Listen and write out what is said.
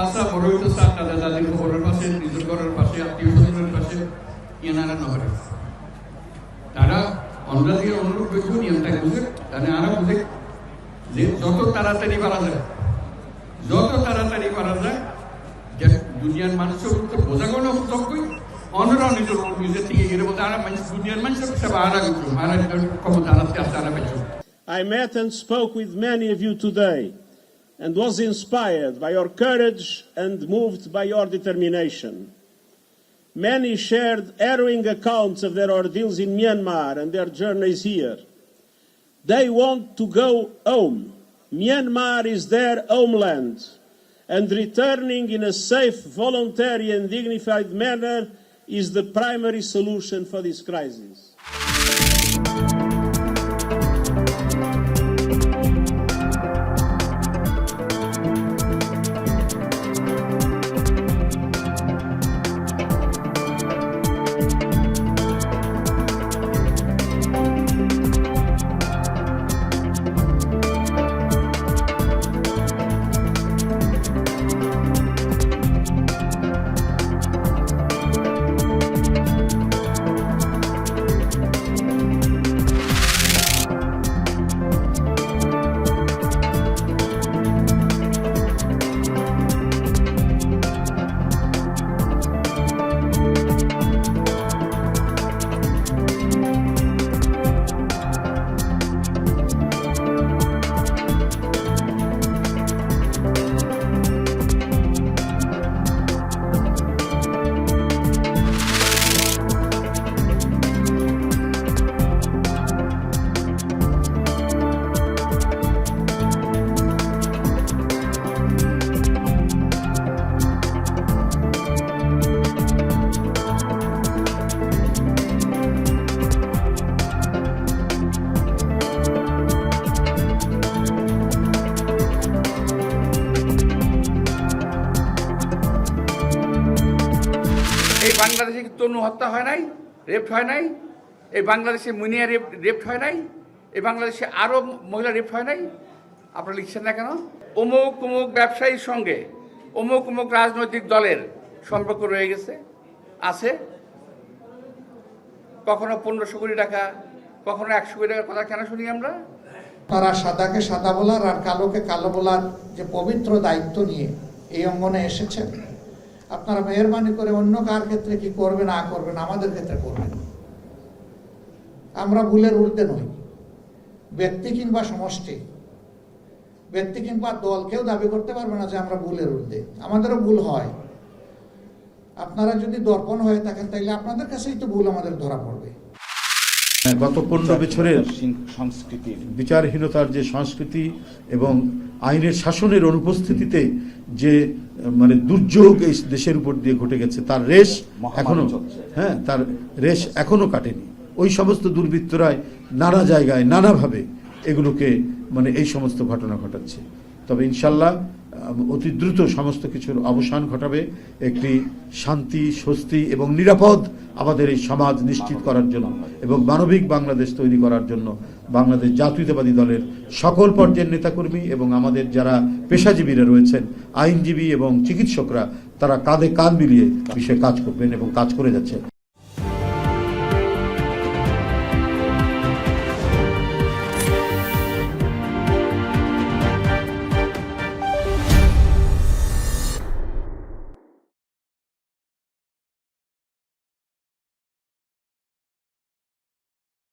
বাসা বড় হইতেছে আপনাদের দাদির খবরের পাশে, নিজের ঘরের পাশে, আত্মীয় স্বজনের পাশে এনারা নহরে তারা আমরা দিয়ে অনুরোধ করবো নিয়মটা বুঝে তাহলে আরো বুঝে যে যত তাড়াতাড়ি পারা যায় যে দুনিয়ার মানুষের তো বোঝাগোনো যোগ্যই অন্যরাও নিজের নিজের থেকে গেলে বলতে আর দুনিয়ার মানুষের সব আরা কিছু আরা ক্ষমতা আনাতে আসতে আরা পেয়েছ। I met and spoke with many of you today and was inspired by your courage and moved by your determination. Many shared harrowing accounts of their ordeals in Myanmar and their journeys here. They want to go home. Myanmar is their homeland, and returning in a safe, voluntary and dignified manner is the primary solution for this crisis. এই বাংলাদেশে তনু হত্যা হয় নাই, rape হয় নাই, এই বাংলাদেশে মুনিয়া rape হয় নাই, এই বাংলাদেশে আরও মহিলা রেপ হয় নাই, আপনারা লিখছেন না কেন? অমুক অমুক ব্যবসায়ীর সঙ্গে অমুক অমুক রাজনৈতিক দলের সম্পর্ক রয়ে গেছে, আছে। কখনো 1500 কোটি টাকা, কখনো 100 কোটি টাকার কথা কেন শুনি আমরা? তারা সাদাকে সাদা বলার আর কালোকে কালো বলার যে পবিত্র দায়িত্ব নিয়ে এই অঙ্গনে এসেছেন, আপনারা মেহরবানি করে অন্য কার ক্ষেত্রে কি করবেন না করবেন, আমাদের ক্ষেত্রে করবেন। আমরা ভুলের ঊর্ধ্বে নই। ব্যক্তি কিংবা সমষ্টি, ব্যক্তি কিংবা দল কেউ দাবি করতে পারবে না যে আমরা ভুলের ঊর্ধ্বে। আমাদেরও ভুল হয়। আপনারা যদি দর্পণ হয়ে থাকেন তাহলে আপনাদের কাছেই তো ভুল আমাদের ধরা পড়বে। গত 15 বছরের সংস্কৃতির বিচারহীনতার যে সংস্কৃতি এবং আইনের শাসনের অনুপস্থিতিতে যে মানে দুর্যোগ এই দেশের উপর দিয়ে ঘটে গেছে, তার রেশ এখনো কাটেনি। ওই সমস্ত দুর্বৃত্তরাই নানা জায়গায় নানাভাবে এগুলোকে মানে এই সমস্ত ঘটনা ঘটাচ্ছে। তবে ইনশাল্লাহ অতি দ্রুত সমস্ত কিছুর অবসান ঘটাবে। একটি শান্তি, স্বস্তি এবং নিরাপদ আমাদের এই সমাজ নিশ্চিত করার জন্য এবং মানবিক বাংলাদেশ তৈরি করার জন্য বাংলাদেশ জাতীয়তাবাদী দলের সকল পর্যায়ের নেতাকর্মী এবং আমাদের যারা পেশাজীবীরা রয়েছেন, আইনজীবী এবং চিকিৎসকরা, তারা কাঁধে কাঁধ মিলিয়ে বিষয়ে কাজ করবেন এবং কাজ করে যাচ্ছে।